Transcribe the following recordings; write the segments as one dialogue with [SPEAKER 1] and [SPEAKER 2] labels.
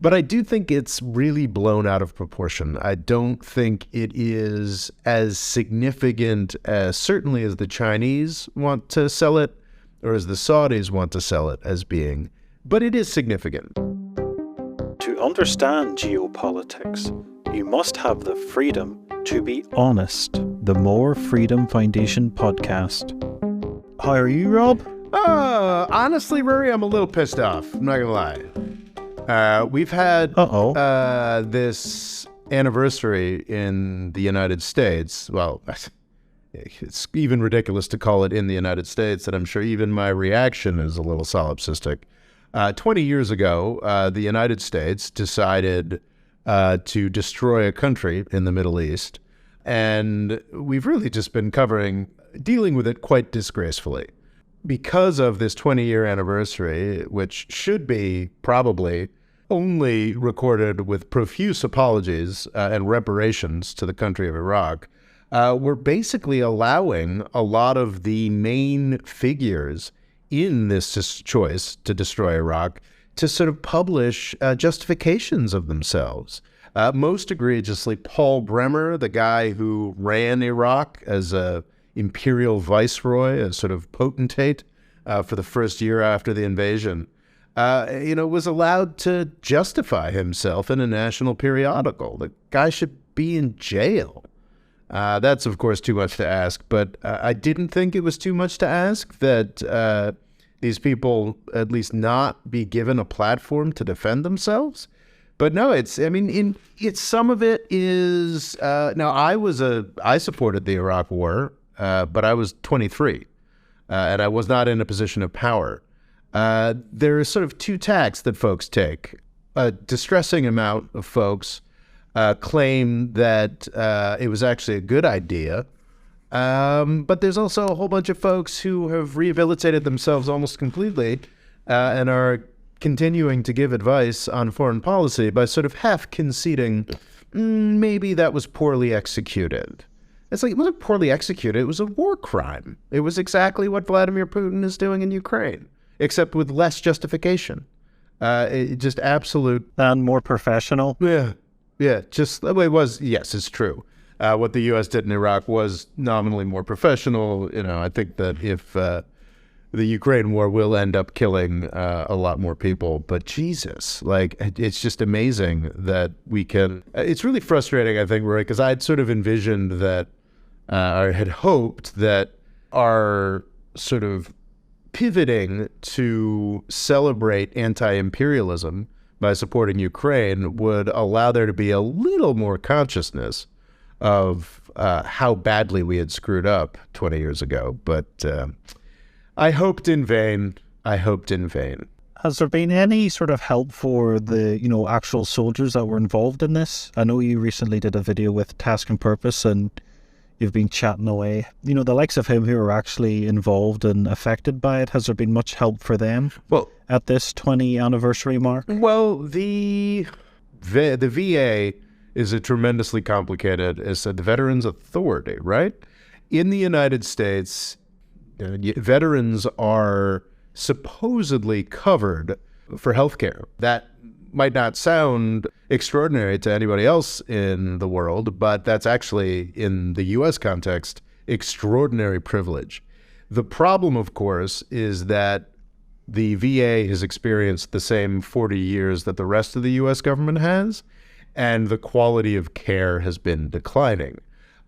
[SPEAKER 1] But I do think it's really blown out of proportion. I don't think it is as significant as certainly as the Chinese want to sell it or as the Saudis want to sell it as being, but it is significant.
[SPEAKER 2] To understand geopolitics, you must have the freedom to be honest. The More Freedom Foundation podcast. How are you, Rob?
[SPEAKER 1] Honestly, Rory, I'm a little pissed off. I'm not going to lie. We've had this anniversary in the United States. Well, it's even ridiculous to call it in the United States, and I'm sure even my reaction is a little solipsistic. 20 years ago, the United States decided to destroy a country in the Middle East, and we've really just been dealing with it quite disgracefully. Because of this 20-year anniversary, which should be probably only recorded with profuse apologies and reparations to the country of Iraq, we're basically allowing a lot of the main figures in this choice to destroy Iraq to sort of publish justifications of themselves. Most egregiously, Paul Bremer, the guy who ran Iraq as a imperial viceroy, a sort of potentate for the first year after the invasion, was allowed to justify himself in a national periodical. The guy should be in jail. That's, of course, too much to ask, but I didn't think it was too much to ask that these people at least not be given a platform to defend themselves. But no, some of it is, now I supported the Iraq War, but I was 23, and I was not in a position of power. There are sort of two tacks that folks take. A distressing amount of folks claim that it was actually a good idea, but there's also a whole bunch of folks who have rehabilitated themselves almost completely and are continuing to give advice on foreign policy by sort of half conceding maybe that was poorly executed. It's like, it wasn't poorly executed, it was a war crime. It was exactly what Vladimir Putin is doing in Ukraine, except with less justification. Just absolute...
[SPEAKER 2] And more professional?
[SPEAKER 1] Yeah, just the way it was. Yes, it's true. What the U.S. did in Iraq was nominally more professional. I think that if the Ukraine war will end up killing a lot more people, but Jesus, it's just amazing that we can... It's really frustrating, I think, Roy, because I'd sort of envisioned that, or had hoped that our sort of pivoting to celebrate anti-imperialism by supporting Ukraine would allow there to be a little more consciousness of how badly we had screwed up 20 years ago. But I hoped in vain.
[SPEAKER 2] Has there been any sort of help for the, actual soldiers that were involved in this? I know you recently did a video with Task and Purpose and you've been chatting away. The likes of him who are actually involved and affected by it, has there been much help for them at this 20 anniversary mark? Well,
[SPEAKER 1] the VA is a tremendously complicated, it's the Veterans Authority, right? In the United States, veterans are supposedly covered for healthcare. That might not sound extraordinary to anybody else in the world, but that's actually, in the U.S. context, extraordinary privilege. The problem, of course, is that the VA has experienced the same 40 years that the rest of the U.S. government has, and the quality of care has been declining.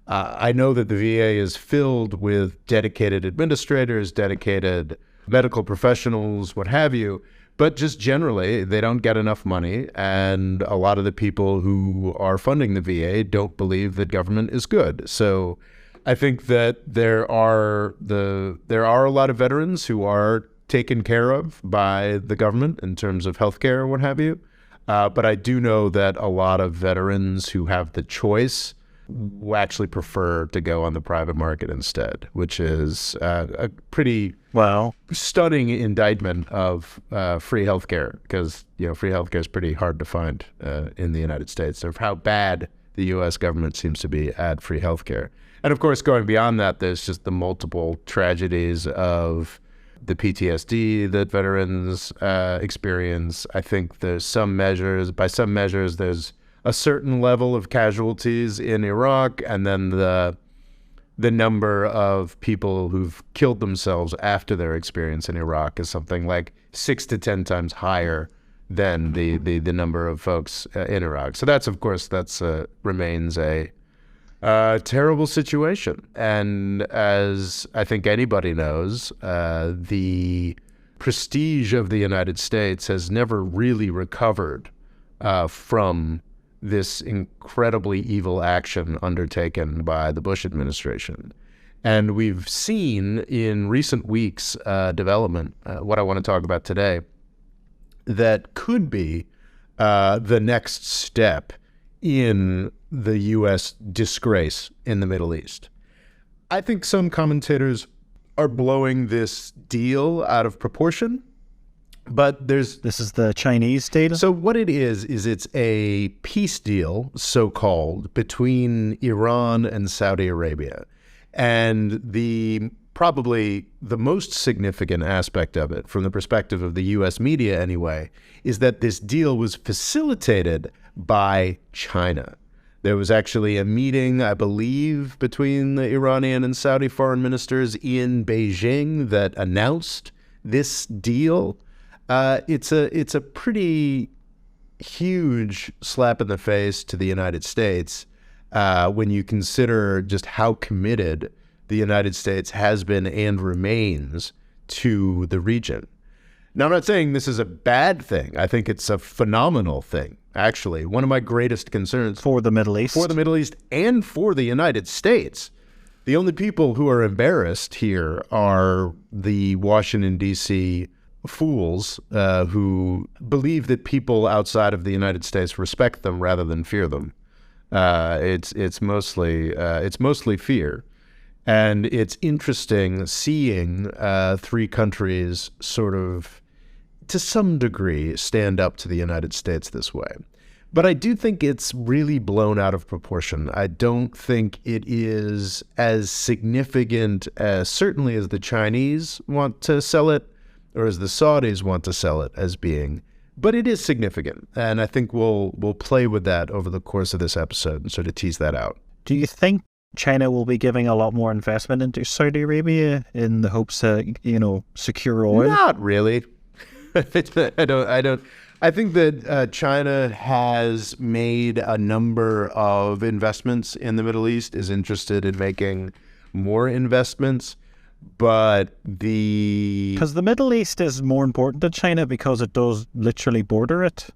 [SPEAKER 1] I know that the VA is filled with dedicated administrators, dedicated medical professionals, what have you, but just generally, they don't get enough money, and a lot of the people who are funding the VA don't believe that government is good. So I think that there are a lot of veterans who are taken care of by the government in terms of healthcare or what have you. But I do know that a lot of veterans who have the choice will actually prefer to go on the private market instead, which is a pretty stunning indictment of free healthcare, because free healthcare is pretty hard to find in the United States, of how bad the U.S. government seems to be at free healthcare. And of course, going beyond that, there's just the multiple tragedies of the PTSD that veterans experience. I think there's by some measures, there's a certain level of casualties in Iraq, and then the number of people who've killed themselves after their experience in Iraq is something like 6 to 10 times higher than the number of folks in Iraq. So that's, of course, remains a terrible situation. And as I think anybody knows, the prestige of the United States has never really recovered from this incredibly evil action undertaken by the Bush administration. And we've seen in recent weeks development, what I want to talk about today, that could be the next step in the U.S. disgrace in the Middle East. I think some commentators are blowing this deal out of proportion. But this
[SPEAKER 2] is the Chinese data?
[SPEAKER 1] So what it is it's a peace deal, so-called, between Iran and Saudi Arabia. And probably the most significant aspect of it, from the perspective of the U.S. media anyway, is that this deal was facilitated by China. There was actually a meeting, I believe, between the Iranian and Saudi foreign ministers in Beijing that announced this deal. It's a pretty huge slap in the face to the United States when you consider just how committed the United States has been and remains to the region. Now, I'm not saying this is a bad thing. I think it's a phenomenal thing, actually. One of my greatest concerns
[SPEAKER 2] for the Middle East.
[SPEAKER 1] For the Middle East and for the United States. The only people who are embarrassed here are the Washington, D.C. fools who believe that people outside of the United States respect them rather than fear them. It's mostly fear, and it's interesting seeing three countries sort of, to some degree, stand up to the United States this way. But I do think it's really blown out of proportion. I don't think it is as significant as certainly as the Chinese want to sell it, or as the Saudis want to sell it as being, but it is significant, and I think we'll play with that over the course of this episode and sort of tease that out.
[SPEAKER 2] Do you think China will be giving a lot more investment into Saudi Arabia in the hopes to, secure oil?
[SPEAKER 1] Not really. I don't. I think that China has made a number of investments in the Middle East, is interested in making more investments. But because
[SPEAKER 2] the Middle East is more important to China because it does literally border it.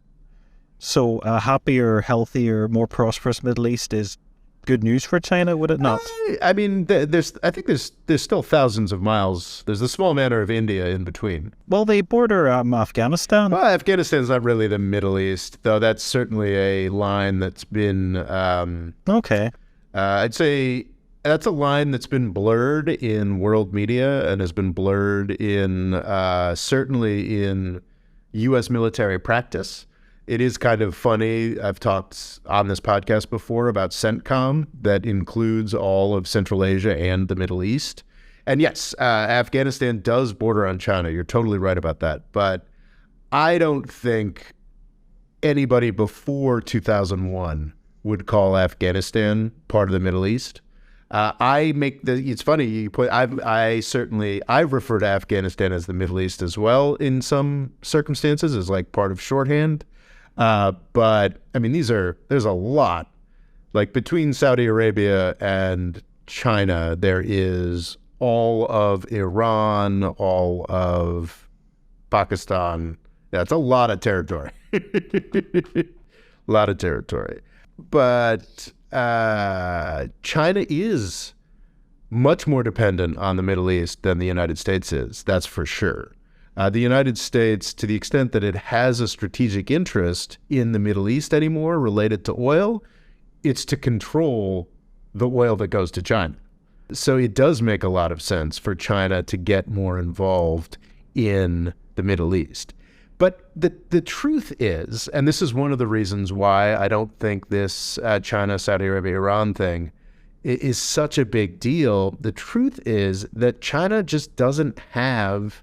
[SPEAKER 2] So a happier, healthier, more prosperous Middle East is good news for China, would it not?
[SPEAKER 1] I mean, there's still thousands of miles. There's a small matter of India in between.
[SPEAKER 2] Well, they border Afghanistan.
[SPEAKER 1] Well, Afghanistan's not really the Middle East, though. That's certainly a line that's been
[SPEAKER 2] okay.
[SPEAKER 1] I'd say that's a line that's been blurred in world media and has been blurred in certainly in U.S. military practice. It is kind of funny. I've talked on this podcast before about CENTCOM that includes all of Central Asia and the Middle East. And yes, Afghanistan does border on China. You're totally right about that. But I don't think anybody before 2001 would call Afghanistan part of the Middle East. It's funny, I refer to Afghanistan as the Middle East as well in some circumstances as like part of shorthand. But I mean, there's a lot, like between Saudi Arabia and China, there is all of Iran, all of Pakistan. That's a lot of territory. But China is much more dependent on the Middle East than the United States is. That's for sure. The United States, to the extent that it has a strategic interest in the Middle East anymore related to oil, it's to control the oil that goes to China. So it does make a lot of sense for China to get more involved in the Middle East. But the truth is, and this is one of the reasons why I don't think this China, Saudi Arabia, Iran thing is such a big deal. The truth is that China just doesn't have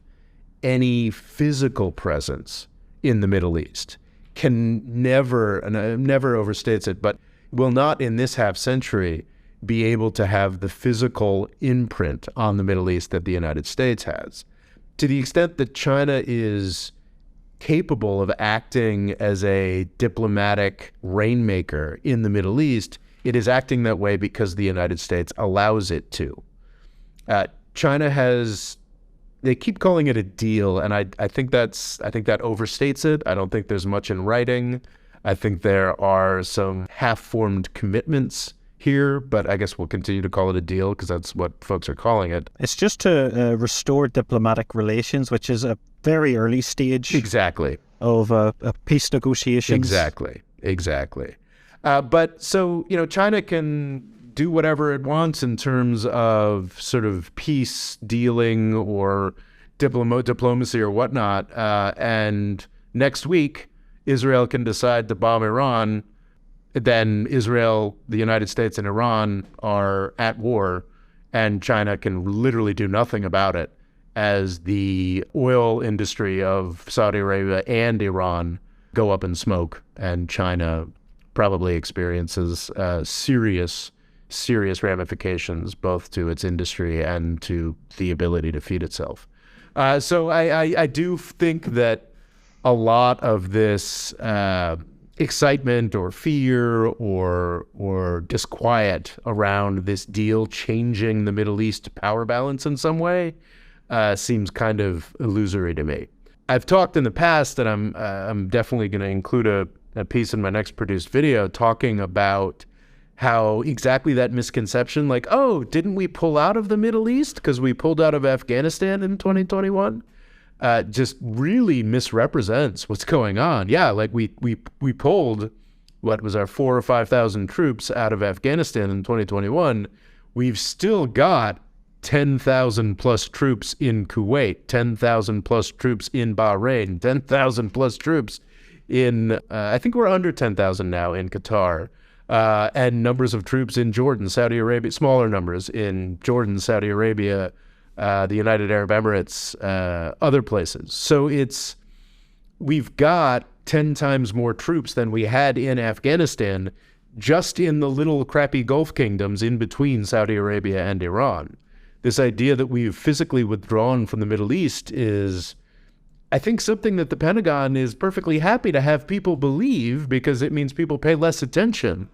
[SPEAKER 1] any physical presence in the Middle East, can never, and never overstates it, but will not in this half century be able to have the physical imprint on the Middle East that the United States has. To the extent that China is capable of acting as a diplomatic rainmaker in the Middle East, it is acting that way because the United States allows it to. China has, they keep calling it a deal, and I think that overstates it. I don't think there's much in writing. I think there are some half-formed commitments here, but I guess we'll continue to call it a deal because that's what folks are calling it.
[SPEAKER 2] It's just to restore diplomatic relations, which is a very early stage
[SPEAKER 1] exactly
[SPEAKER 2] of peace negotiations.
[SPEAKER 1] Exactly. But so, China can do whatever it wants in terms of sort of peace dealing or diplomacy or whatnot. And next week, Israel can decide to bomb Iran. Then Israel, the United States, and Iran are at war, and China can literally do nothing about it as the oil industry of Saudi Arabia and Iran go up in smoke, and China probably experiences serious ramifications both to its industry and to the ability to feed itself. So I do think that a lot of this excitement or fear or disquiet around this deal changing the Middle East power balance in some way seems kind of illusory to me. I've talked in the past, and I'm definitely going to include a piece in my next produced video talking about how exactly that misconception, like, oh, didn't we pull out of the Middle East because we pulled out of Afghanistan in 2021? Just really misrepresents what's going on. Yeah, like we pulled what was our 4,000 or 5,000 troops out of Afghanistan in 2021. We've still got 10,000 plus troops in Kuwait, 10,000 plus troops in Bahrain, 10,000 plus troops in, I think we're under 10,000 now in Qatar, and numbers of troops in Jordan, Saudi Arabia, smaller numbers in Jordan, Saudi Arabia, the United Arab Emirates, other places. So we've got 10 times more troops than we had in Afghanistan, just in the little crappy Gulf kingdoms in between Saudi Arabia and Iran. This idea that we've physically withdrawn from the Middle East is, I think, something that the Pentagon is perfectly happy to have people believe, because it means people pay less attention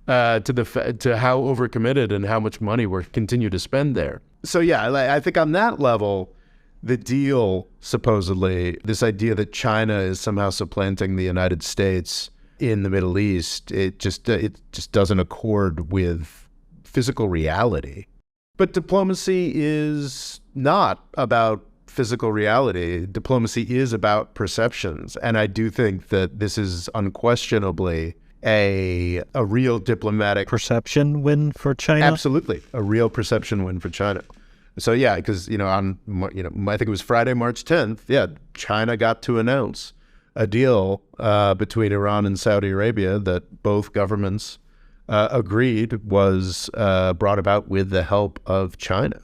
[SPEAKER 1] to how overcommitted and how much money we're continue to spend there. So yeah, I think on that level, the deal, supposedly, this idea that China is somehow supplanting the United States in the Middle East, it just doesn't accord with physical reality. But diplomacy is not about physical reality. Diplomacy is about perceptions. And I do think that this is unquestionably a real diplomatic
[SPEAKER 2] perception win for China.
[SPEAKER 1] Absolutely, a real perception win for China. So yeah, because I think it was Friday, March 10th. Yeah, China got to announce a deal between Iran and Saudi Arabia that both governments agreed was brought about with the help of China.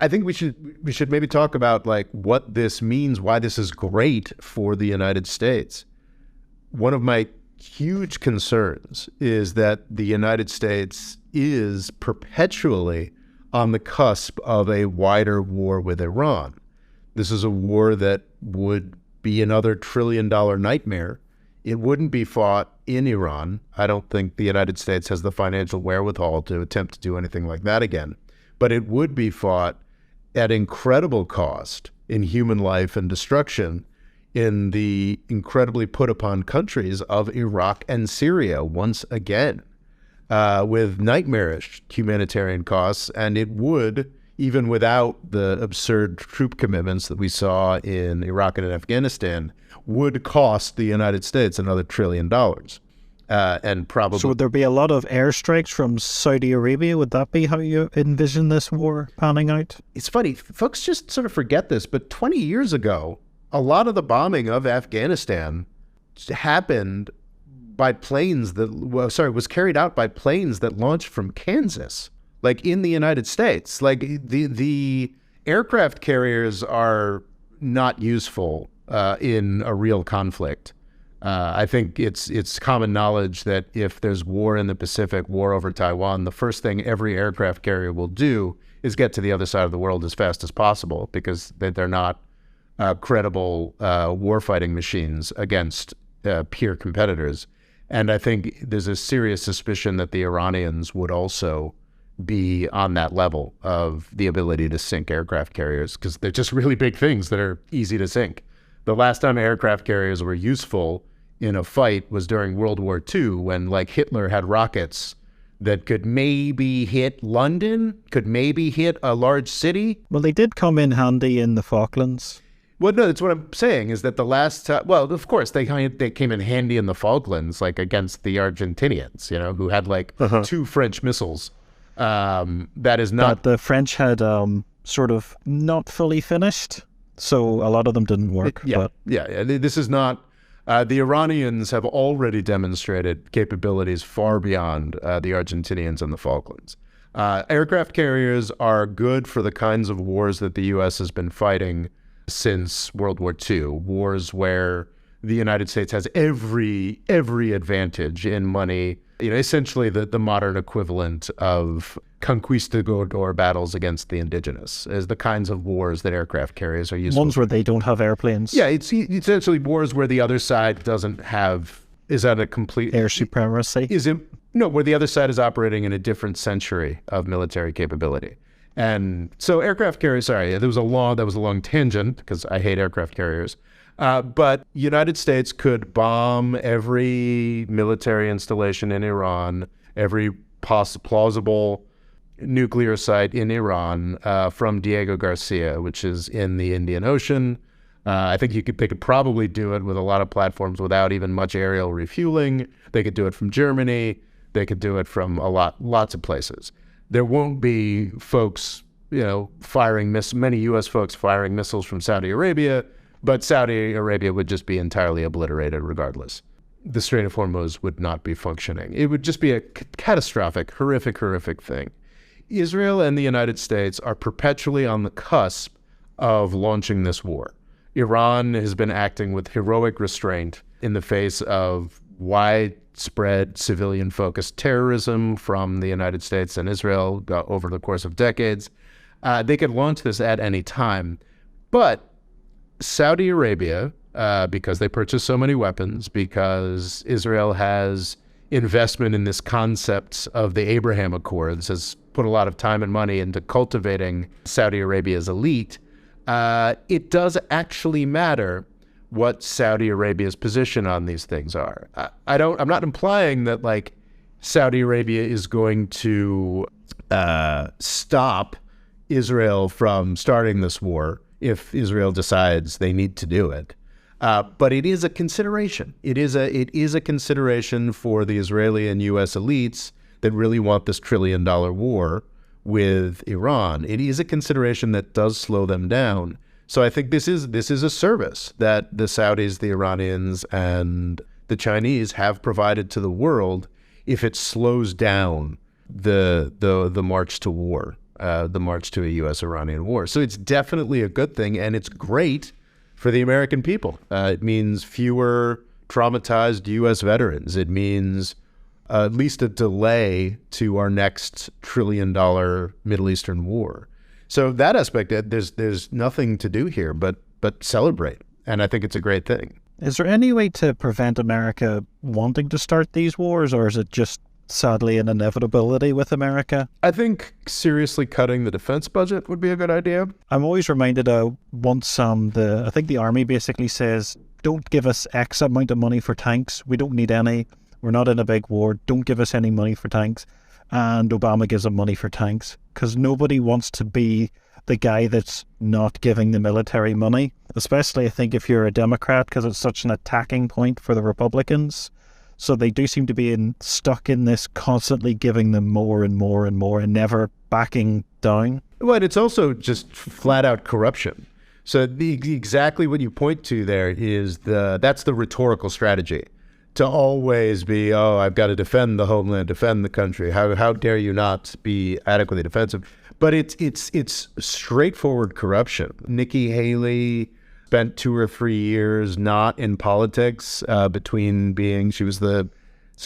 [SPEAKER 1] I think we should maybe talk about like what this means, why this is great for the United States. One of my huge concerns is that the United States is perpetually on the cusp of a wider war with Iran. This is a war that would be another $1 trillion nightmare. It wouldn't be fought in Iran. I don't think the United States has the financial wherewithal to attempt to do anything like that again. But it would be fought at incredible cost in human life and destruction in the incredibly put-upon countries of Iraq and Syria once again, with nightmarish humanitarian costs. And it would, even without the absurd troop commitments that we saw in Iraq and Afghanistan, would cost the United States another $1 trillion. And probably...
[SPEAKER 2] So would there be a lot of airstrikes from Saudi Arabia? Would that be how you envision this war panning out?
[SPEAKER 1] It's funny, folks just sort of forget this, but 20 years ago, a lot of the bombing of Afghanistan happened by planes was carried out by planes that launched from Kansas, like in the United States. Like the aircraft carriers are not useful in a real conflict. I think it's common knowledge that if there's war in the Pacific, war over Taiwan, the first thing every aircraft carrier will do is get to the other side of the world as fast as possible, because they're not credible warfighting machines against peer competitors. And I think there's a serious suspicion that the Iranians would also be on that level of the ability to sink aircraft carriers, because they're just really big things that are easy to sink. The last time aircraft carriers were useful in a fight was during World War II, when like Hitler had rockets that could maybe hit London, could maybe hit a large city.
[SPEAKER 2] Well, they did come in handy in the Falklands.
[SPEAKER 1] Well, no, that's what I'm saying, is that the last time, well, of course, they came in handy in the Falklands, like against the Argentinians, who had like 2 French missiles. That is not...
[SPEAKER 2] But the French had sort of not fully finished, so a lot of them didn't work.
[SPEAKER 1] Yeah. This is not... the Iranians have already demonstrated capabilities far beyond the Argentinians and the Falklands. Aircraft carriers are good for the kinds of wars that the U.S. has been fighting since World War II, wars where the United States has every advantage in money, essentially the modern equivalent of conquistador battles against the indigenous, is the kinds of wars that aircraft carriers are used.
[SPEAKER 2] Ones where they don't have airplanes.
[SPEAKER 1] Yeah, it's essentially wars where the other side is at a complete...
[SPEAKER 2] Air supremacy?
[SPEAKER 1] Where the other side is operating in a different century of military capability. And so aircraft carriers, that was a long tangent, because I hate aircraft carriers. But United States could bomb every military installation in Iran, every plausible nuclear site in Iran from Diego Garcia, which is in the Indian Ocean. I think they could probably do it with a lot of platforms without even much aerial refueling. They could do it from Germany. They could do it from lots of places. There won't be folks, many U.S. folks firing missiles from Saudi Arabia, but Saudi Arabia would just be entirely obliterated regardless. The Strait of Hormuz would not be functioning. It would just be a catastrophic, horrific thing. Israel and the United States are perpetually on the cusp of launching this war. Iran has been acting with heroic restraint in the face of widespread civilian-focused terrorism from the United States and Israel over the course of decades. They could launch this at any time. But Saudi Arabia, because they purchase so many weapons, because Israel has investment in this concept of the Abraham Accords, has put a lot of time and money into cultivating Saudi Arabia's elite, it does actually matter what Saudi Arabia's position on these things are. I'm not implying that like Saudi Arabia is going to stop Israel from starting this war if Israel decides they need to do it. But it is a consideration. It is a consideration for the Israeli and U.S. elites that really want this $1 trillion war with Iran. It is a consideration that does slow them down. So I think this is a service that the Saudis, the Iranians, and the Chinese have provided to the world if it slows down the march to war, the march to a U.S.-Iranian war. So it's definitely a good thing, and it's great for the American people. It means fewer traumatized U.S. veterans. It means at least a delay to our next $1 trillion Middle Eastern war. So that aspect, there's nothing to do here but celebrate, and I think it's a great thing.
[SPEAKER 2] Is there any way to prevent America wanting to start these wars, or is it just sadly an inevitability with America?
[SPEAKER 1] I think seriously cutting the defense budget would be a good idea.
[SPEAKER 2] I'm always reminded once I think the Army basically says, don't give us X amount of money for tanks. We don't need any. We're not in a big war. Don't give us any money for tanks. And Obama gives them money for tanks, because nobody wants to be the guy that's not giving the military money, especially I think if you're a Democrat, because it's such an attacking point for the Republicans. So they do seem to be stuck in this, constantly giving them more and more and more and never backing down.
[SPEAKER 1] Well, it's also just flat out corruption. So exactly what you point to there is that's the rhetorical strategy. To always be, I've got to defend the homeland, defend the country. How dare you not be adequately defensive? But it's straightforward corruption. Nikki Haley, spent 2 or 3 years not in politics, she was the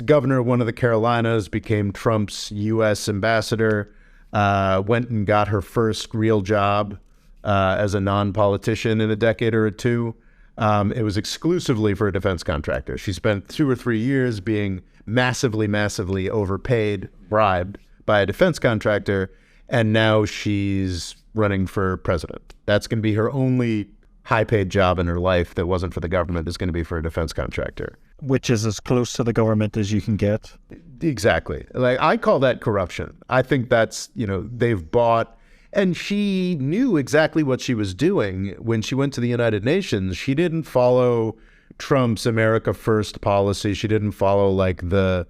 [SPEAKER 1] governor of one of the Carolinas, became Trump's U.S. ambassador, went and got her first real job as a non-politician in a decade or two. It was exclusively for a defense contractor. She spent 2 or 3 years being massively overpaid, bribed by a defense contractor, and now she's running for president. That's going to be her only high-paid job in her life that wasn't for the government, is going to be for a defense contractor.
[SPEAKER 2] Which is as close to the government as you can get.
[SPEAKER 1] Exactly. Like, I call that corruption. I think that's, they've bought, and she knew exactly what she was doing when she went to the United Nations. She didn't follow Trump's America First policy. She didn't follow like the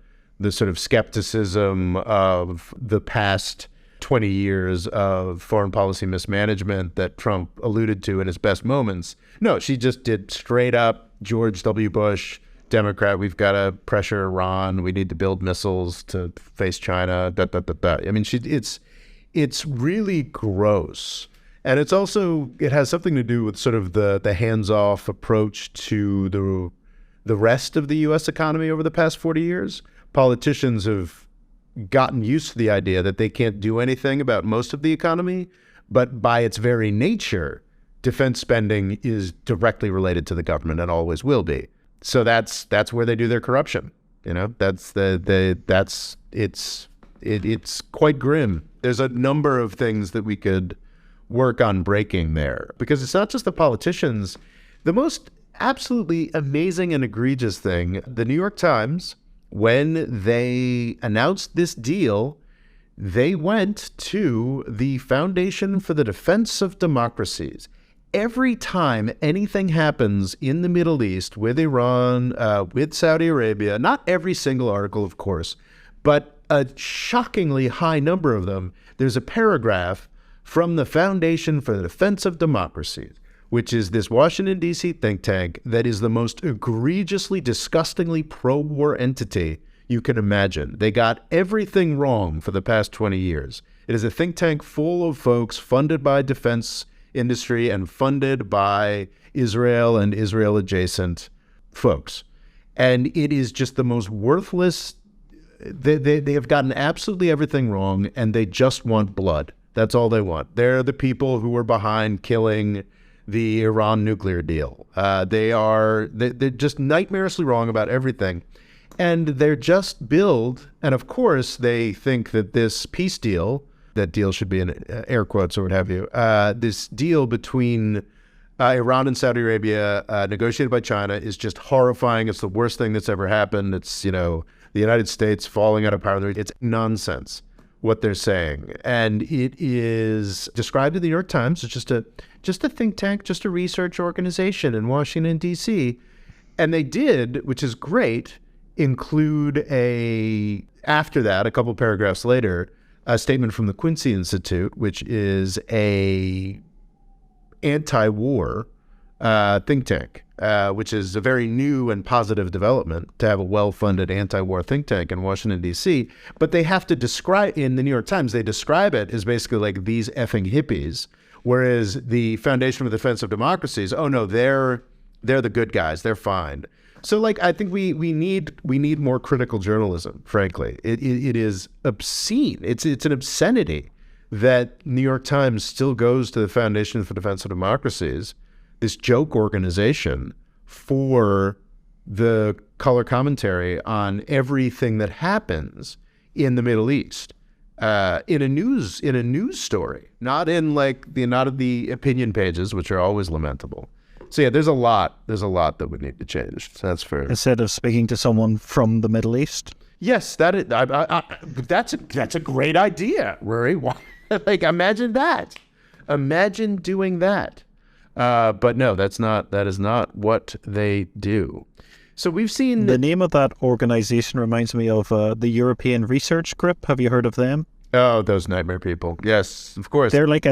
[SPEAKER 1] sort of skepticism of the past 20 years of foreign policy mismanagement that Trump alluded to in his best moments. No, she just did straight up George W. Bush, Democrat. We've got to pressure Iran. We need to build missiles to face China. I mean, it's really gross. And it has something to do with sort of the hands-off approach to the rest of the U.S. economy over the past 40 years. Politicians have gotten used to the idea that they can't do anything about most of the economy, but by its very nature, defense spending is directly related to the government and always will be. So that's where they do their corruption. It's quite grim. There's a number of things that we could work on breaking there, because it's not just the politicians. The most absolutely amazing and egregious thing, the New York Times, when they announced this deal, they went to the Foundation for the Defense of Democracies. Every time anything happens in the Middle East with Iran, with Saudi Arabia, not every single article, of course, but a shockingly high number of them, there's a paragraph from the Foundation for the Defense of Democracies, which is this Washington, D.C. think tank that is the most egregiously, disgustingly pro-war entity you can imagine. They got everything wrong for the past 20 years. It is a think tank full of folks funded by defense industry and funded by Israel and Israel-adjacent folks. And it is just the most worthless. They have gotten absolutely everything wrong, and they just want blood. That's all they want. They're the people who were behind killing the Iran nuclear deal. They're just nightmarishly wrong about everything. And they're just billed, and of course they think that this peace deal, that deal should be in air quotes or what have you, this deal between Iran and Saudi Arabia, negotiated by China, is just horrifying. It's the worst thing that's ever happened. It's, the United States falling out of power. It's nonsense what they're saying. And it is described in the New York Times as just a think tank, just a research organization in Washington, D.C. And they did, which is great, include after that, a couple paragraphs later, a statement from the Quincy Institute, which is a anti-war think tank, which is a very new and positive development to have a well-funded anti-war think tank in Washington, D.C. But they have to describe, in the New York Times, they describe it as basically like these effing hippies, whereas the Foundation for the Defense of Democracies, oh no, they're the good guys, they're fine. So, like, I think we need more critical journalism, frankly. It is obscene. It's an obscenity that New York Times still goes to the Foundation for Defense of Democracies, this joke organization, for the color commentary on everything that happens in the Middle East, in a news story, not in the opinion pages, which are always lamentable. So yeah, there's a lot that would need to change. So that's fair.
[SPEAKER 2] Instead of speaking to someone from the Middle East.
[SPEAKER 1] Yes, that's a great idea, Rory. Like, imagine that. Imagine doing that. But no, that is not what they do. So we've seen
[SPEAKER 2] the name of that organization reminds me of the European Research Group. Have you heard of them?
[SPEAKER 1] Oh, those nightmare people. Yes, of course.
[SPEAKER 2] They're like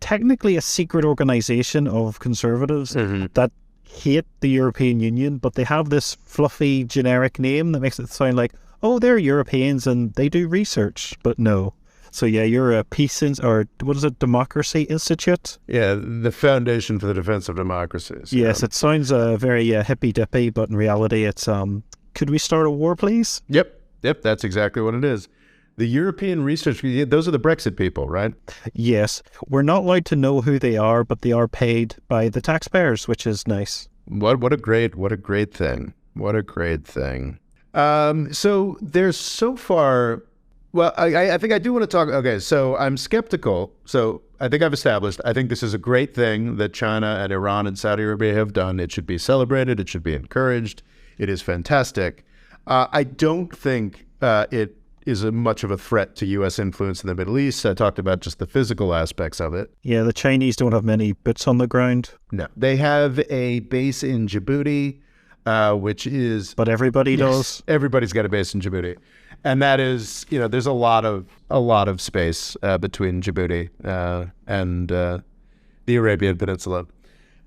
[SPEAKER 2] technically a secret organization of conservatives that hate the European Union, but they have this fluffy generic name that makes it sound like, oh, they're Europeans and they do research. But no, So yeah, you're a or what is it, Democracy Institute?
[SPEAKER 1] Yeah, the Foundation for the Defense of Democracies.
[SPEAKER 2] Yes, it sounds very hippy-dippy, but in reality it's, could we start a war, please?
[SPEAKER 1] Yep, that's exactly what it is. The European research, those are the Brexit people, right?
[SPEAKER 2] Yes. We're not allowed to know who they are, but they are paid by the taxpayers, which is nice.
[SPEAKER 1] What a great thing. What a great thing. So there's so far... Well, I think I do want to talk... Okay, so I'm skeptical. So I think I've established, I think this is a great thing that China and Iran and Saudi Arabia have done. It should be celebrated. It should be encouraged. It is fantastic. I don't think it is much of a threat to U.S. influence in the Middle East. I talked about just the physical aspects of it.
[SPEAKER 2] Yeah, the Chinese don't have many boots on the ground.
[SPEAKER 1] No. They have a base in Djibouti, which is...
[SPEAKER 2] But everybody does.
[SPEAKER 1] Everybody's got a base in Djibouti. And that is, there's a lot of space between Djibouti and the Arabian Peninsula.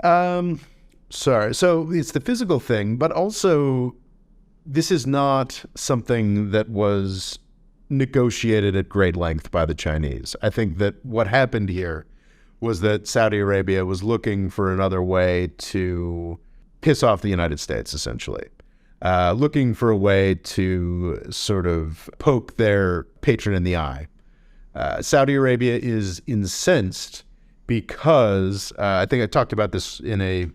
[SPEAKER 1] So it's the physical thing, but also this is not something that was negotiated at great length by the Chinese. I think that what happened here was that Saudi Arabia was looking for another way to piss off the United States, essentially. Looking for a way to sort of poke their patron in the eye. Saudi Arabia is incensed because, I think I talked about this in a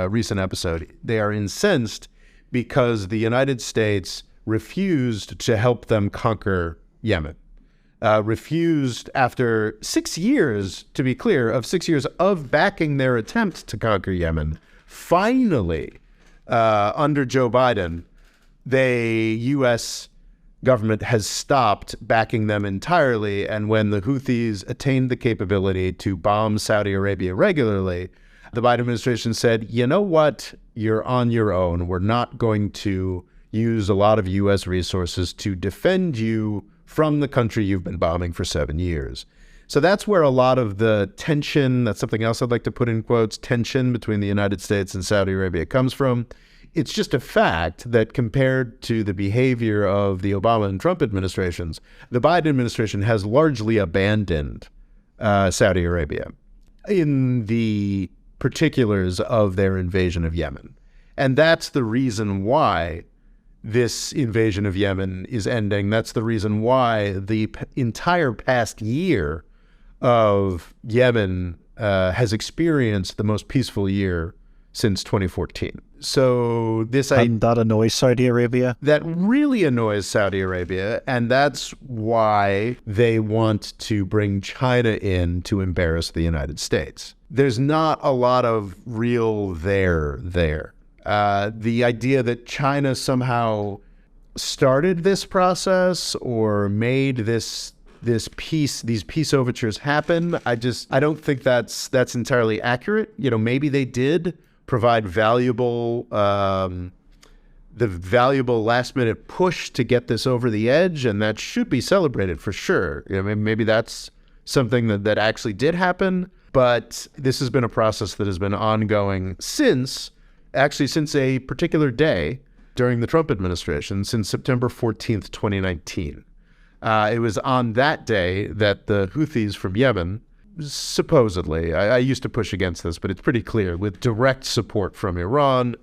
[SPEAKER 1] recent episode, they are incensed because the United States refused to help them conquer Yemen. Refused after 6 years, to be clear, of 6 years of backing their attempt to conquer Yemen. Finally, under Joe Biden, the U.S. government has stopped backing them entirely. And when the Houthis attained the capability to bomb Saudi Arabia regularly, the Biden administration said, you know what, you're on your own. We're not going to use a lot of U.S. resources to defend you from the country you've been bombing for 7 years. So that's where a lot of the tension, that's something else I'd like to put in quotes, tension between the United States and Saudi Arabia comes from. It's just a fact that compared to the behavior of the Obama and Trump administrations, the Biden administration has largely abandoned Saudi Arabia in the particulars of their invasion of Yemen. And that's the reason why this invasion of Yemen is ending. That's the reason why the entire past year of Yemen has experienced the most peaceful year since 2014. So
[SPEAKER 2] and that annoys Saudi Arabia?
[SPEAKER 1] That really annoys Saudi Arabia, and that's why they want to bring China in to embarrass the United States. There's not a lot of real there. The idea that China somehow started this process or made these peace overtures happen, I don't think that's entirely accurate. Maybe they did provide valuable last minute push to get this over the edge, and that should be celebrated for sure. Maybe that's something that actually did happen, but this has been a process that has been ongoing since a particular day during the Trump administration, since September 14th, 2019. It was on that day that the Houthis from Yemen, supposedly, I used to push against this, but it's pretty clear, with direct support from Iran,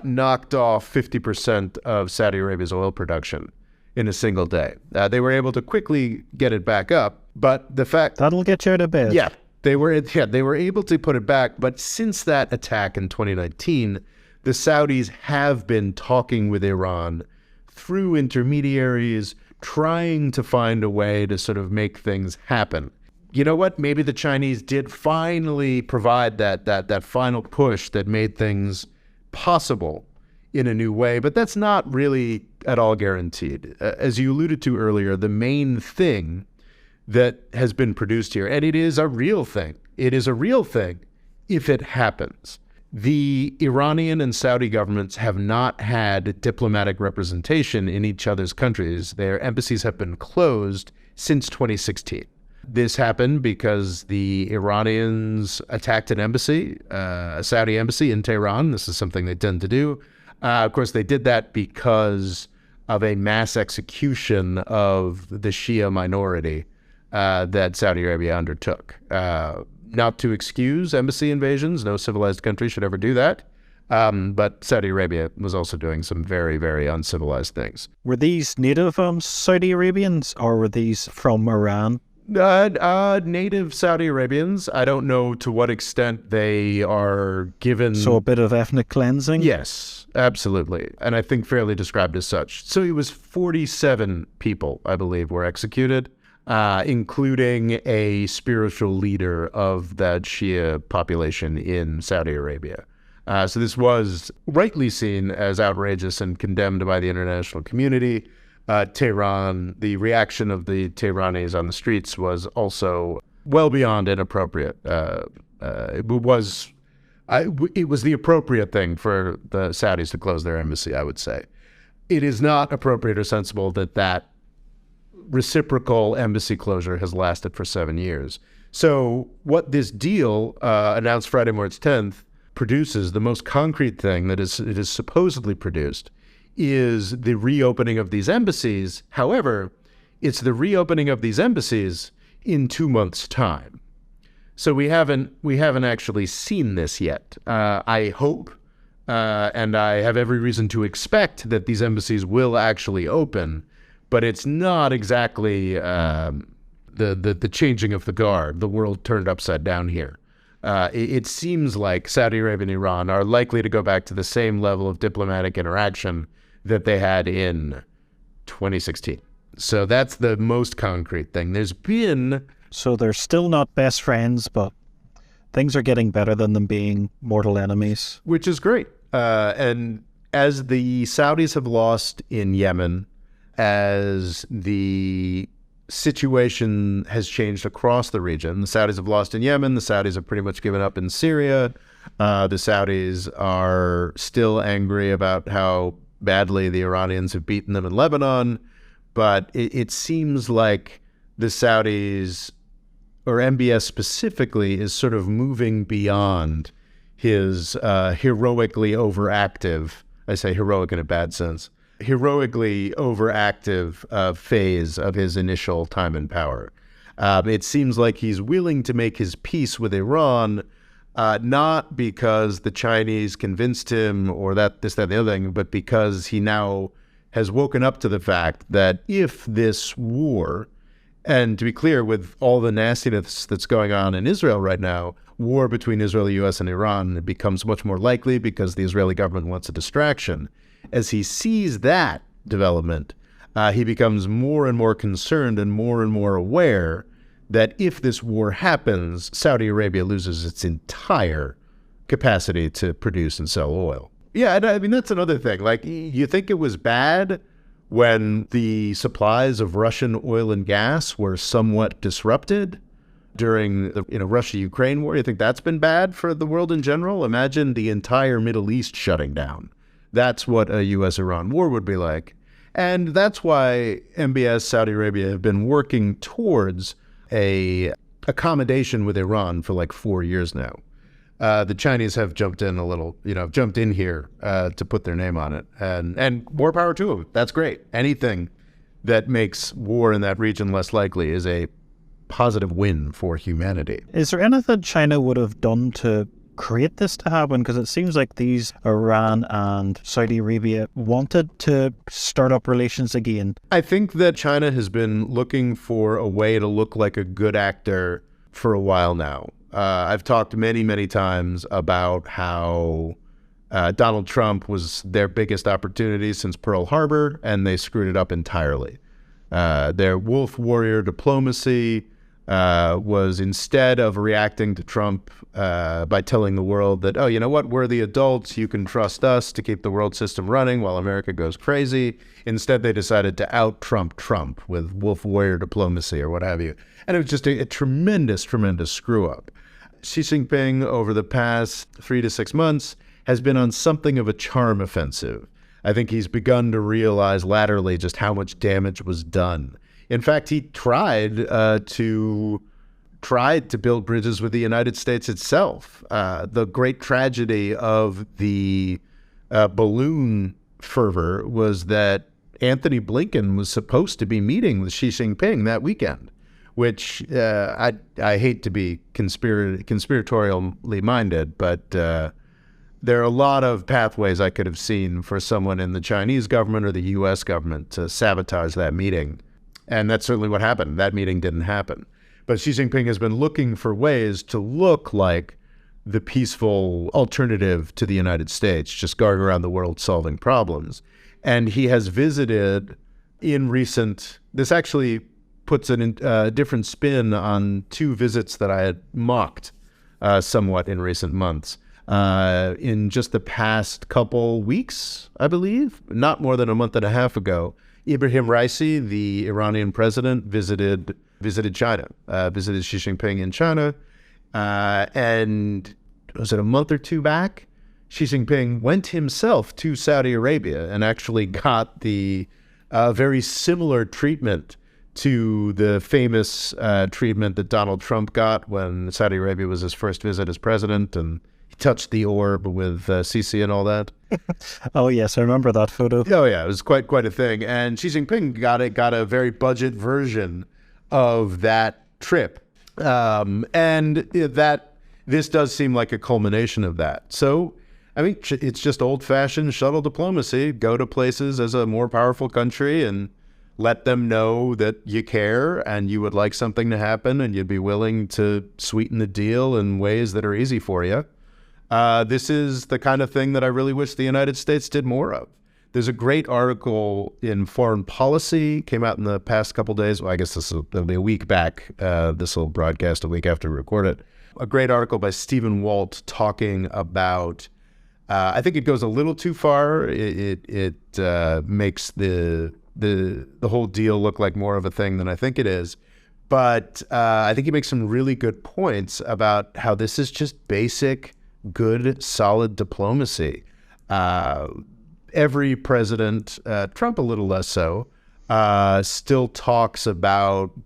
[SPEAKER 1] knocked off 50% of Saudi Arabia's oil production in a single day. They were able to quickly get it back up, but the fact...
[SPEAKER 2] That'll get you out of bed.
[SPEAKER 1] Yeah, they were able to put it back, but since that attack in 2019, the Saudis have been talking with Iran through intermediaries, trying to find a way to sort of make things happen. You know what? Maybe the Chinese did finally provide that final push that made things possible in a new way, but that's not really at all guaranteed. As you alluded to earlier, the main thing that has been produced here, and it is a real thing if it happens. The Iranian and Saudi governments have not had diplomatic representation in each other's countries. Their embassies have been closed since 2016. This happened because the Iranians attacked an embassy, a Saudi embassy in Tehran. This is something they tend to do. Of course, they did that because of a mass execution of the Shia minority that Saudi Arabia undertook. Not to excuse embassy invasions. No civilized country should ever do that. But Saudi Arabia was also doing some very, very uncivilized things.
[SPEAKER 2] Were these native Saudi Arabians, or were these from Iran?
[SPEAKER 1] Native Saudi Arabians. I don't know to what extent they are given...
[SPEAKER 2] So a bit of ethnic cleansing?
[SPEAKER 1] Yes, absolutely. And I think fairly described as such. So it was 47 people, I believe, were executed, including a spiritual leader of that Shia population in Saudi Arabia. So this was rightly seen as outrageous and condemned by the international community. Tehran, the reaction of the Tehranis on the streets was also well beyond inappropriate. It was the appropriate thing for the Saudis to close their embassy, I would say. It is not appropriate or sensible that reciprocal embassy closure has lasted for 7 years. So what this deal, announced Friday, March 10th, produces, the most concrete thing that it is supposedly produced, is the reopening of these embassies. However, it's the reopening of these embassies in 2 months' time. So we haven't actually seen this yet. I hope, and I have every reason to expect that these embassies will actually open, but it's not exactly the changing of the guard, the world turned upside down here. It seems like Saudi Arabia and Iran are likely to go back to the same level of diplomatic interaction that they had in 2016. So that's the most concrete thing.
[SPEAKER 2] So they're still not best friends, but things are getting better than them being mortal enemies.
[SPEAKER 1] Which is great. And as the Saudis have lost in Yemen, as the situation has changed across the region, the Saudis have lost in Yemen, the Saudis have pretty much given up in Syria, the Saudis are still angry about how badly the Iranians have beaten them in Lebanon, but it seems like the Saudis, or MBS specifically, is sort of moving beyond his heroically overactive, I say heroic in a bad sense, heroically overactive phase of his initial time in power. It seems like he's willing to make his peace with Iran, not because the Chinese convinced him or this, that, and the other thing, but because he now has woken up to the fact that if this war, and to be clear, with all the nastiness that's going on in Israel right now, war between Israel, the U.S., and Iran, it becomes much more likely because the Israeli government wants a distraction. As he sees that development, he becomes more and more concerned and more aware that if this war happens, Saudi Arabia loses its entire capacity to produce and sell oil. Yeah, and I mean, that's another thing. Like, you think it was bad when the supplies of Russian oil and gas were somewhat disrupted during the Russia-Ukraine war? You think that's been bad for the world in general? Imagine the entire Middle East shutting down. That's what a U.S.-Iran war would be like. And that's why MBS Saudi Arabia have been working towards a accommodation with Iran for like 4 years now. The Chinese have jumped in a little, jumped in here to put their name on it. And more power to them. That's great. Anything that makes war in that region less likely is a positive win for humanity.
[SPEAKER 2] Is there anything China would have done to create this to happen? Because it seems like these Iran and Saudi Arabia wanted to start up relations again.
[SPEAKER 1] I think that China has been looking for a way to look like a good actor for a while now. I've talked many times about how Donald Trump was their biggest opportunity since Pearl Harbor, and they screwed it up entirely. Their wolf warrior diplomacy was, instead of reacting to Trump by telling the world that, oh, you know what, we're the adults, you can trust us to keep the world system running while America goes crazy. Instead, they decided to out-Trump Trump with wolf warrior diplomacy or what have you. And it was just a tremendous screw-up. Xi Jinping, over the past 3 to 6 months, has been on something of a charm offensive. I think he's begun to realize laterally just how much damage was done. In fact, he tried to build bridges with the United States itself. The great tragedy of the balloon fervor was that Anthony Blinken was supposed to be meeting with Xi Jinping that weekend, which I hate to be conspiratorially minded, but there are a lot of pathways I could have seen for someone in the Chinese government or the U.S. government to sabotage that meeting. And that's certainly what happened. That meeting didn't happen. But Xi Jinping has been looking for ways to look like the peaceful alternative to the United States, just going around the world solving problems. And he has visited this actually puts a different spin on two visits that I had mocked somewhat in recent months. In just the past couple weeks, I believe, not more than a month and a half ago, Ibrahim Raisi, the Iranian president, visited China, visited Xi Jinping in China. And was it a month or two back? Xi Jinping went himself to Saudi Arabia and actually got the very similar treatment to the famous treatment that Donald Trump got when Saudi Arabia was his first visit as president, and he touched the orb with Sisi and all that.
[SPEAKER 2] Oh yes, I remember that photo.
[SPEAKER 1] Oh yeah, it was quite a thing. And Xi Jinping got a very budget version of that trip, and that this does seem like a culmination of that. So, I mean, it's just old-fashioned shuttle diplomacy. Go to places as a more powerful country and let them know that you care and you would like something to happen and you'd be willing to sweeten the deal in ways that are easy for you. This is the kind of thing that I really wish the United States did more of. There's a great article in Foreign Policy, came out in the past couple days. Well, I guess it'll be a week back. This will broadcast a week after we record it. A great article by Stephen Walt talking about, I think it goes a little too far. It makes the whole deal look like more of a thing than I think it is. But I think he makes some really good points about how this is just basic, good, solid diplomacy. Every president, Trump a little less so, still talks about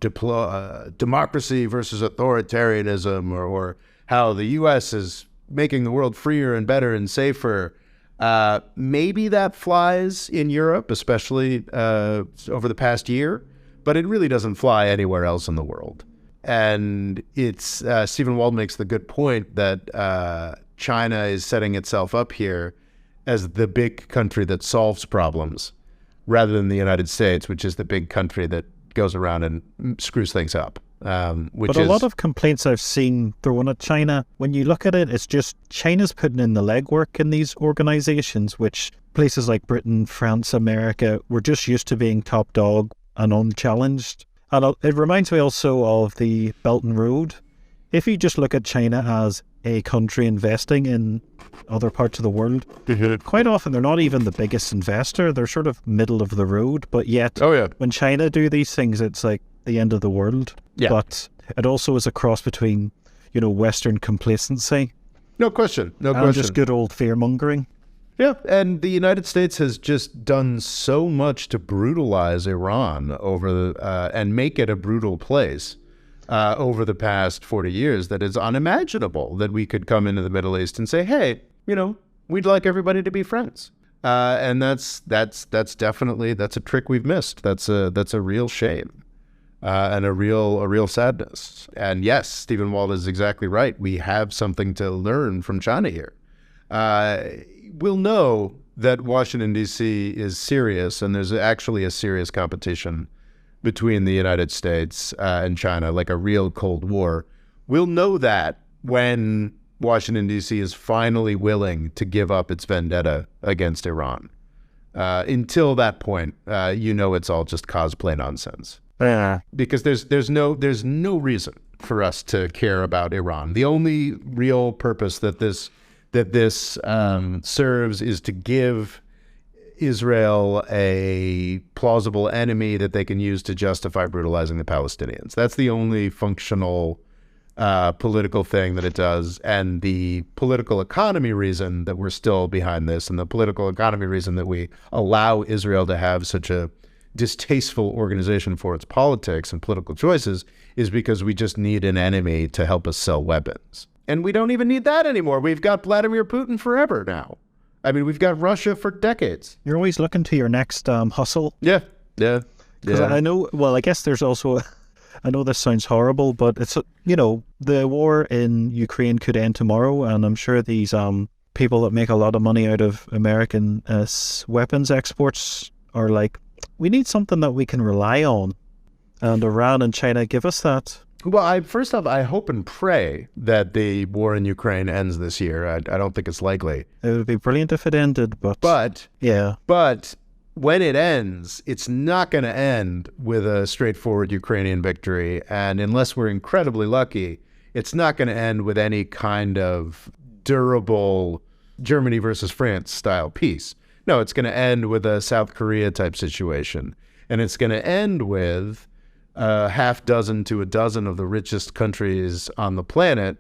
[SPEAKER 1] democracy versus authoritarianism, or how the U.S. is making the world freer and better and safer. Maybe that flies in Europe, especially over the past year, but it really doesn't fly anywhere else in the world. And it's Stephen Wald makes the good point that China is setting itself up here as the big country that solves problems, rather than the United States, which is the big country that goes around and screws things up.
[SPEAKER 2] But a lot of complaints I've seen thrown at China, when you look at it, it's just China's putting in the legwork in these organizations, which places like Britain, France, America, were just used to being top dog and unchallenged. And it reminds me also of the Belt and Road. If you just look at China as a country investing in other parts of the world, quite often they're not even the biggest investor. They're sort of middle of the road, but yet when China do these things, it's like the end of the world.
[SPEAKER 1] Yeah.
[SPEAKER 2] But it also is a cross between, Western complacency.
[SPEAKER 1] No question.
[SPEAKER 2] And just good old fear-mongering.
[SPEAKER 1] Yeah, and the United States has just done so much to brutalize Iran and make it a brutal place over the past 40 years that it's unimaginable that we could come into the Middle East and say, hey, we'd like everybody to be friends. And that's definitely a trick we've missed. That's a real shame. And a real sadness. And yes, Stephen Wald is exactly right. We have something to learn from China here. We'll know that Washington, D.C. is serious, and there's actually a serious competition between the United States and China, like a real Cold War. We'll know that when Washington, D.C. is finally willing to give up its vendetta against Iran. Until that point, it's all just cosplay nonsense.
[SPEAKER 2] Yeah.
[SPEAKER 1] Because there's no reason for us to care about Iran. The only real purpose that this serves is to give Israel a plausible enemy that they can use to justify brutalizing the Palestinians. That's the only functional political thing that it does. And the political economy reason that we're still behind this, and the political economy reason that we allow Israel to have such a distasteful organization for its politics and political choices, is because we just need an enemy to help us sell weapons. And we don't even need that anymore. We've got Vladimir Putin forever now. I mean, we've got Russia for decades.
[SPEAKER 2] You're always looking to your next hustle.
[SPEAKER 1] Yeah.
[SPEAKER 2] Because I know, well, I guess there's also I know this sounds horrible, but it's, the war in Ukraine could end tomorrow, and I'm sure these people that make a lot of money out of American weapons exports are like, we need something that we can rely on. And Iran and China give us that.
[SPEAKER 1] Well, first off, I hope and pray that the war in Ukraine ends this year. I don't think it's likely.
[SPEAKER 2] It would be brilliant if it ended, but yeah.
[SPEAKER 1] But when it ends, it's not going to end with a straightforward Ukrainian victory. And unless we're incredibly lucky, it's not going to end with any kind of durable Germany versus France style peace. No, it's going to end with a South Korea type situation. And it's going to end with half dozen to a dozen of the richest countries on the planet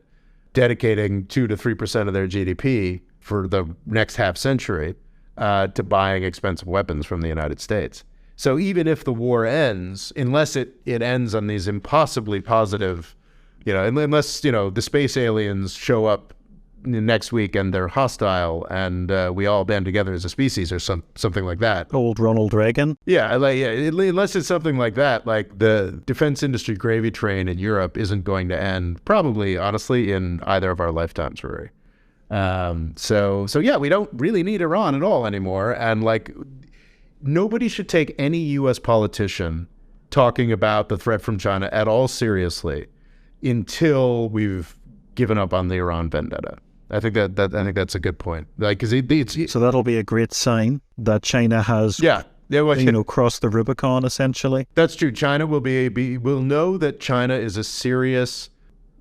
[SPEAKER 1] dedicating 2 to 3% of their GDP for the next half century to buying expensive weapons from the United States. So even if the war ends, unless it ends on these impossibly positive, unless, the space aliens show up next week and they're hostile and we all band together as a species or something like that.
[SPEAKER 2] Old Ronald Reagan.
[SPEAKER 1] Yeah, unless it's something like that, like the defense industry gravy train in Europe isn't going to end probably, honestly, in either of our lifetimes, Rory. So yeah, we don't really need Iran at all anymore. And nobody should take any U.S. politician talking about the threat from China at all seriously until we've given up on the Iran vendetta. I think that's a good point.
[SPEAKER 2] So that'll be a great sign that China has, crossed the Rubicon. Essentially,
[SPEAKER 1] that's true. China will will know that China is a serious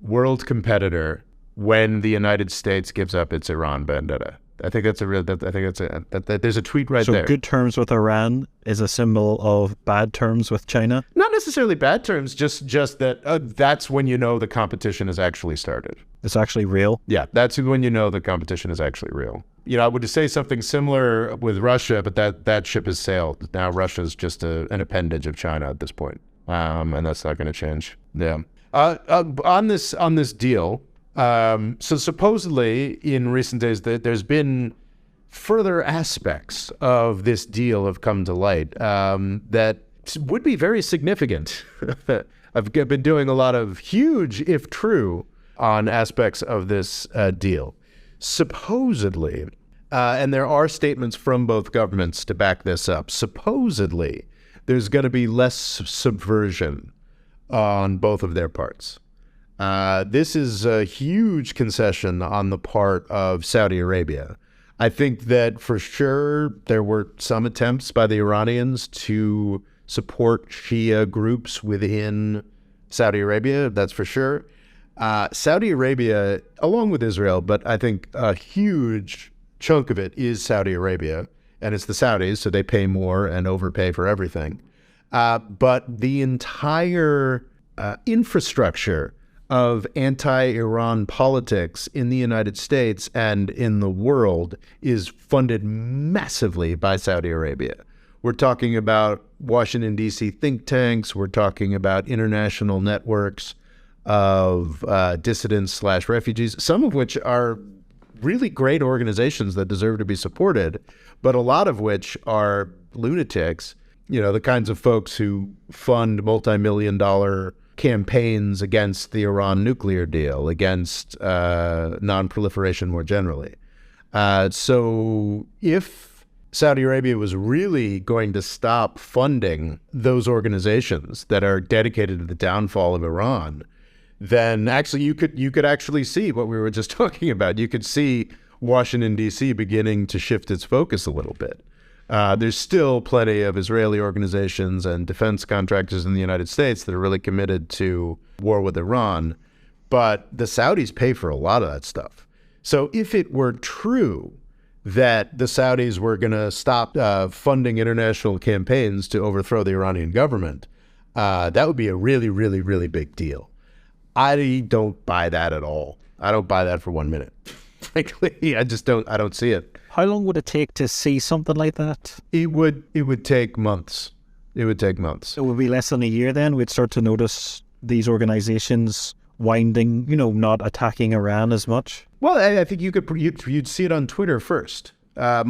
[SPEAKER 1] world competitor when the United States gives up its Iran vendetta. I think that's there's a tweet right there.
[SPEAKER 2] So good terms with Iran is a symbol of bad terms with China?
[SPEAKER 1] Not necessarily bad terms, just that that's when you know the competition has actually started.
[SPEAKER 2] It's actually real?
[SPEAKER 1] Yeah, that's when you know the competition is actually real. I would say something similar with Russia, but that ship has sailed. Now Russia's just an appendage of China at this point, and that's not going to change. Yeah. On this deal, so supposedly in recent days there's been further aspects of this deal have come to light that would be very significant. I've been doing a lot of huge, if true, on aspects of this deal. Supposedly, and there are statements from both governments to back this up, supposedly there's going to be less subversion on both of their parts. This is a huge concession on the part of Saudi Arabia. I think that for sure there were some attempts by the Iranians to support Shia groups within Saudi Arabia, that's for sure. Saudi Arabia, along with Israel, but I think a huge chunk of it is Saudi Arabia, and it's the Saudis, so they pay more and overpay for everything. But the entire infrastructure of anti-Iran politics in the United States and in the world is funded massively by Saudi Arabia. We're talking about Washington, D.C. think tanks. We're talking about international networks of dissidents/refugees, some of which are really great organizations that deserve to be supported, but a lot of which are lunatics, the kinds of folks who fund multi-million-dollar campaigns against the Iran nuclear deal, against non-proliferation more generally. So if Saudi Arabia was really going to stop funding those organizations that are dedicated to the downfall of Iran, then actually you could actually see what we were just talking about. You could see Washington, D.C. beginning to shift its focus a little bit. There's still plenty of Israeli organizations and defense contractors in the United States that are really committed to war with Iran, but the Saudis pay for a lot of that stuff. So if it were true that the Saudis were going to stop funding international campaigns to overthrow the Iranian government, that would be a really, really, really big deal. I don't buy that at all. I don't buy that for 1 minute. Frankly, I don't see it.
[SPEAKER 2] How long would it take to see something like that?
[SPEAKER 1] It would take months. It would take months.
[SPEAKER 2] It would be less than a year then. We'd start to notice these organizations winding, not attacking Iran as much.
[SPEAKER 1] Well, I think you'd see it on Twitter first. I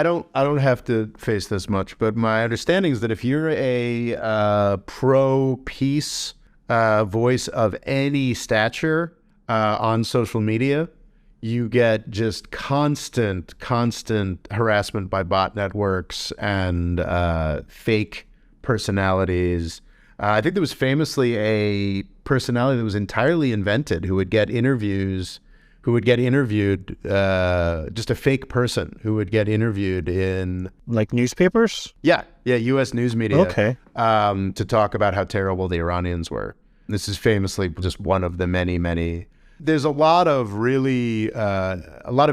[SPEAKER 1] don't have to face this much, but my understanding is that if you're a pro-peace voice of any stature on social media, you get just constant harassment by bot networks and fake personalities. I think there was famously a personality that was entirely invented who would get interviewed, just a fake person who would get interviewed in...
[SPEAKER 2] Like newspapers?
[SPEAKER 1] Yeah, U.S. news media.
[SPEAKER 2] Okay.
[SPEAKER 1] To talk about how terrible the Iranians were. This is famously just one of the many. There's a lot of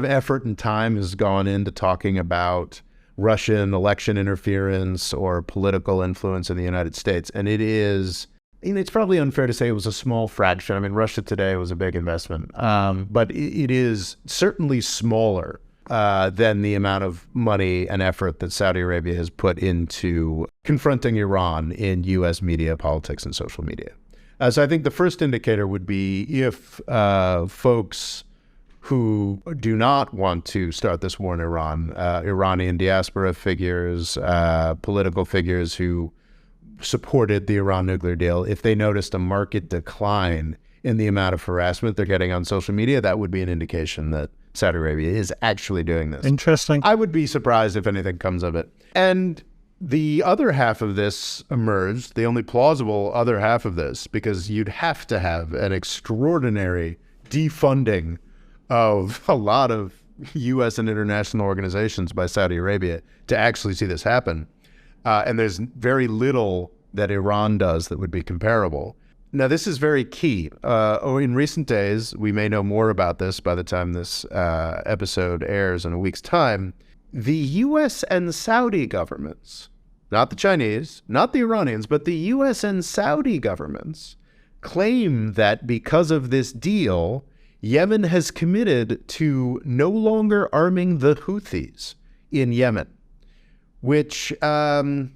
[SPEAKER 1] effort and time has gone into talking about Russian election interference or political influence in the United States. And it is, it's probably unfair to say it was a small fraction. I mean, Russia today was a big investment, but it is certainly smaller than the amount of money and effort that Saudi Arabia has put into confronting Iran in U.S. media, politics, and social media. So I think the first indicator would be if folks who do not want to start this war in Iran, Iranian diaspora figures, political figures who supported the Iran nuclear deal, if they noticed a marked decline in the amount of harassment they're getting on social media, that would be an indication that Saudi Arabia is actually doing this.
[SPEAKER 2] Interesting.
[SPEAKER 1] I would be surprised if anything comes of it. And the other half of this emerged, the only plausible other half of this, because you'd have to have an extraordinary defunding of a lot of U.S. and international organizations by Saudi Arabia to actually see this happen. And there's very little that Iran does that would be comparable. Now, this is very key. In recent days, we may know more about this by the time this episode airs in a week's time. The U.S. and Saudi governments, not the Chinese, not the Iranians, but the U.S. and Saudi governments claim that because of this deal, Yemen has committed to no longer arming the Houthis in Yemen, which I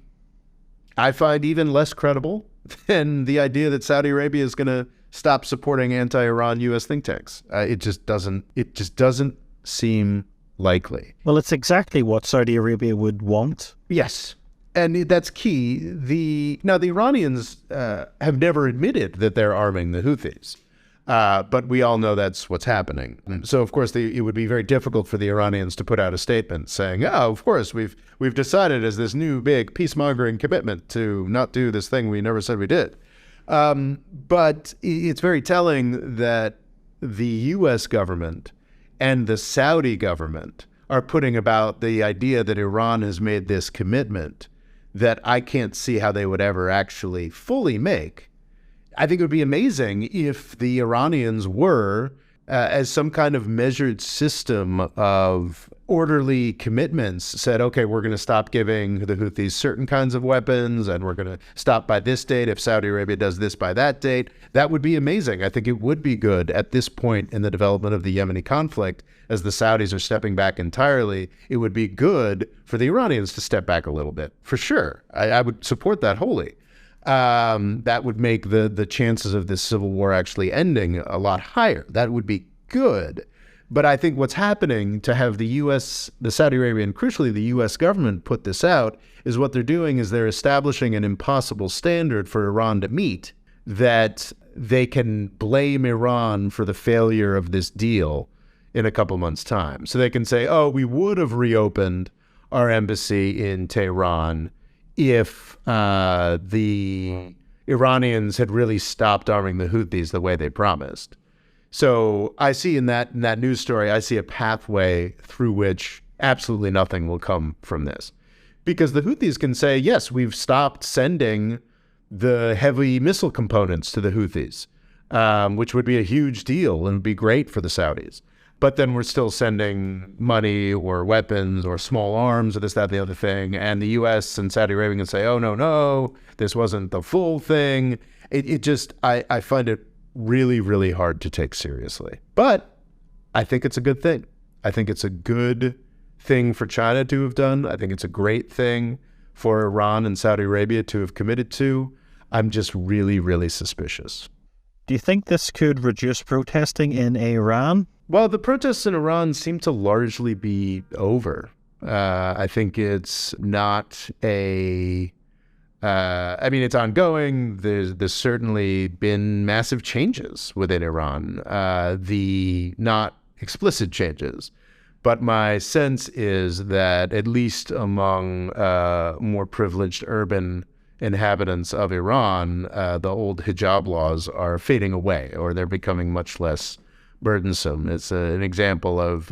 [SPEAKER 1] find even less credible than the idea that Saudi Arabia is going to stop supporting anti-Iran U.S. think tanks. It just doesn't seem likely.
[SPEAKER 2] Well, it's exactly what Saudi Arabia would want.
[SPEAKER 1] Yes. And that's key. The Iranians have never admitted that they're arming the Houthis. But we all know that's what's happening. So, of course, it would be very difficult for the Iranians to put out a statement saying, oh, of course, we've decided as this new big peacemongering commitment to not do this thing we never said we did. But it's very telling that the U.S. government and the Saudi government are putting about the idea that Iran has made this commitment that I can't see how they would ever actually fully make. I think it would be amazing if the Iranians were, as some kind of measured system of orderly commitments, said, okay, we're going to stop giving the Houthis certain kinds of weapons, and we're going to stop by this date if Saudi Arabia does this by that date. That would be amazing. I think it would be good at this point in the development of the Yemeni conflict, as the Saudis are stepping back entirely. It would be good for the Iranians to step back a little bit, for sure. I would support that wholly. That would make the chances of this civil war actually ending a lot higher. That would be good. But I think what's happening to have the U.S., the Saudi Arabian, crucially the U.S. government put this out, is what they're doing is they're establishing an impossible standard for Iran to meet, that they can blame Iran for the failure of this deal in a couple months' time. So they can say, oh, we would have reopened our embassy in Tehran if the Iranians had really stopped arming the Houthis the way they promised. So I see in that news story, I see a pathway through which absolutely nothing will come from this. Because the Houthis can say, yes, we've stopped sending the heavy missile components to the Houthis, which would be a huge deal and would be great for the Saudis. But then we're still sending money or weapons or small arms or this, that, the other thing. And the U.S. and Saudi Arabia can say, oh, no, this wasn't the full thing. I find it really, really hard to take seriously. But I think it's a good thing. I think it's a good thing for China to have done. I think it's a great thing for Iran and Saudi Arabia to have committed to. I'm just really, really suspicious.
[SPEAKER 2] Do you think this could reduce protesting in Iran?
[SPEAKER 1] Well, the protests in Iran seem to largely be over. I think it's not a I mean, it's ongoing. There's certainly been massive changes within Iran, the not explicit changes. But my sense is that at least among more privileged urban inhabitants of Iran, the old hijab laws are fading away, or they're becoming much less burdensome. It's an example of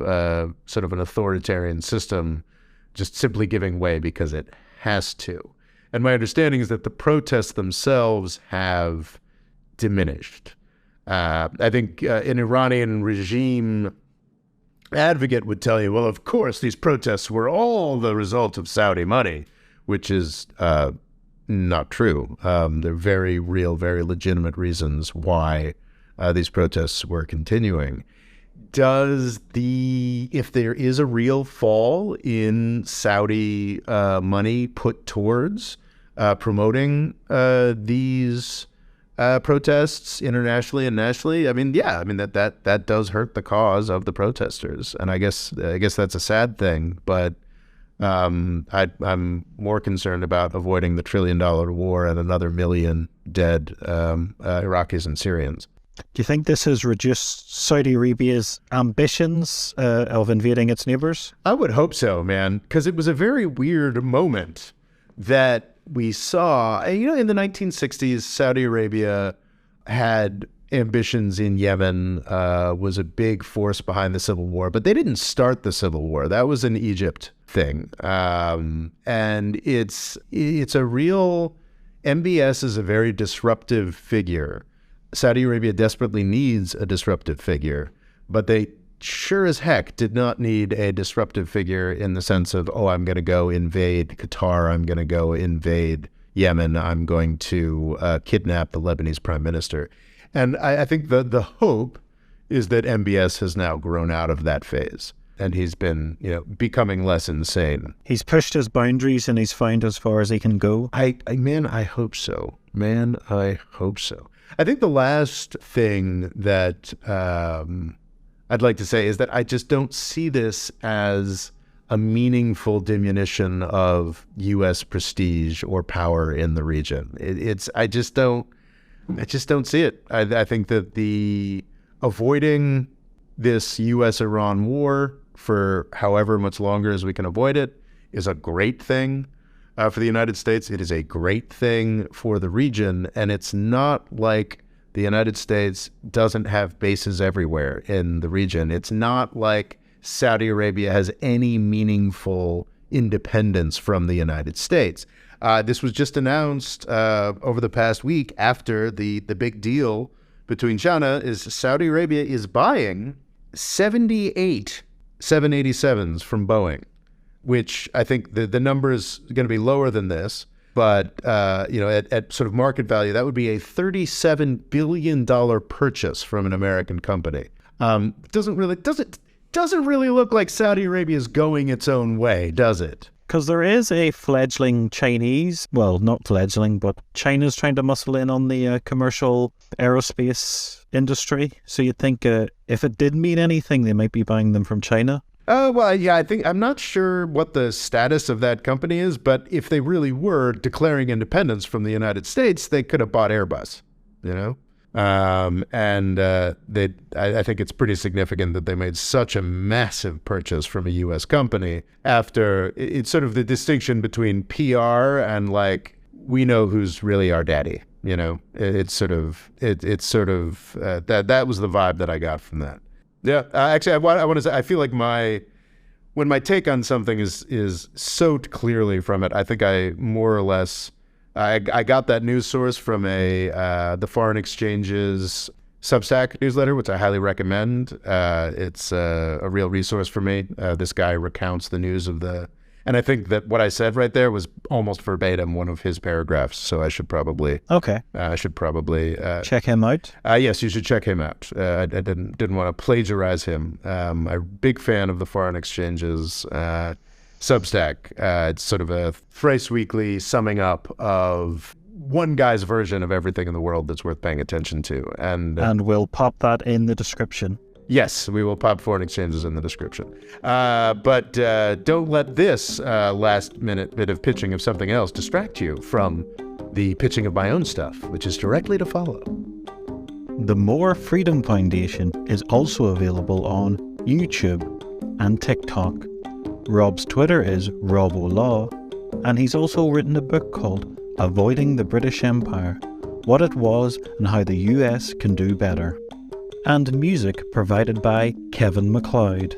[SPEAKER 1] sort of an authoritarian system just simply giving way because it has to. And my understanding is that the protests themselves have diminished. I think an Iranian regime advocate would tell you, well, of course, these protests were all the result of Saudi money, which is not true. There are very real, very legitimate reasons why these protests were continuing. If there is a real fall in Saudi money put towards promoting these protests internationally and nationally, I mean, yeah, I mean that does hurt the cause of the protesters, and I guess that's a sad thing. But I'm more concerned about avoiding the $1 trillion war and another million dead Iraqis and Syrians.
[SPEAKER 2] Do you think this has reduced Saudi Arabia's ambitions of invading its neighbors?
[SPEAKER 1] I would hope so, man, because it was a very weird moment that we saw. In the 1960s, Saudi Arabia had ambitions in Yemen, was a big force behind the civil war, but they didn't start the civil war. That was an Egypt thing. And it's a real, MBS is a very disruptive figure. Saudi Arabia desperately needs a disruptive figure, but they sure as heck did not need a disruptive figure in the sense of, oh, I'm going to go invade Qatar, I'm going to go invade Yemen, I'm going to kidnap the Lebanese prime minister. And I think the hope is that MBS has now grown out of that phase, and he's been, becoming less insane.
[SPEAKER 2] He's pushed his boundaries and he's found as far as he can go.
[SPEAKER 1] I hope so. Man, I hope so. I think the last thing that I'd like to say is that I just don't see this as a meaningful diminution of U.S. prestige or power in the region. I just don't see it. I think that the avoiding this U.S.-Iran war for however much longer as we can avoid it is a great thing for the United States. It is a great thing for the region, and it's not like the United States doesn't have bases everywhere in the region. It's not like Saudi Arabia has any meaningful independence from the United States. This was just announced over the past week after the big deal between China is Saudi Arabia is buying 78 787s from Boeing, which I think the number is going to be lower than this. But, at sort of market value, that would be a $37 billion purchase from an American company. Doesn't really look like Saudi Arabia is going its own way, does it?
[SPEAKER 2] Because there is a fledgling Chinese, well, not fledgling, but China's trying to muscle in on the commercial aerospace industry. So you'd think if it did mean anything, they might be buying them from China.
[SPEAKER 1] Well, yeah, I'm not sure what the status of that company is, but if they really were declaring independence from the United States, they could have bought Airbus, I think it's pretty significant that they made such a massive purchase from a U.S. company after it's sort of the distinction between PR and we know who's really our daddy, That was the vibe that I got from that. Yeah, actually, I want to say, I feel like when my take on something is so clearly from it, I think I more or less, I got that news source from the Foreign Exchange's Substack newsletter, which I highly recommend. It's a real resource for me. This guy recounts the news and I think that what I said right there was almost verbatim one of his paragraphs. So I should probably
[SPEAKER 2] check him out.
[SPEAKER 1] Yes, you should check him out. I didn't want to plagiarize him. I'm a big fan of the Foreign Exchange's Substack. It's sort of a thrice weekly summing up of one guy's version of everything in the world that's worth paying attention to. And
[SPEAKER 2] we'll pop that in the description.
[SPEAKER 1] Yes, we will pop foreign exchanges in the description. But don't let this last-minute bit of pitching of something else distract you from the pitching of my own stuff, which is directly to follow.
[SPEAKER 2] The More Freedom Foundation is also available on YouTube and TikTok. Rob's Twitter is RobOLaw, and he's also written a book called Avoiding the British Empire, What It Was and How the US Can Do Better. And music provided by Kevin MacLeod.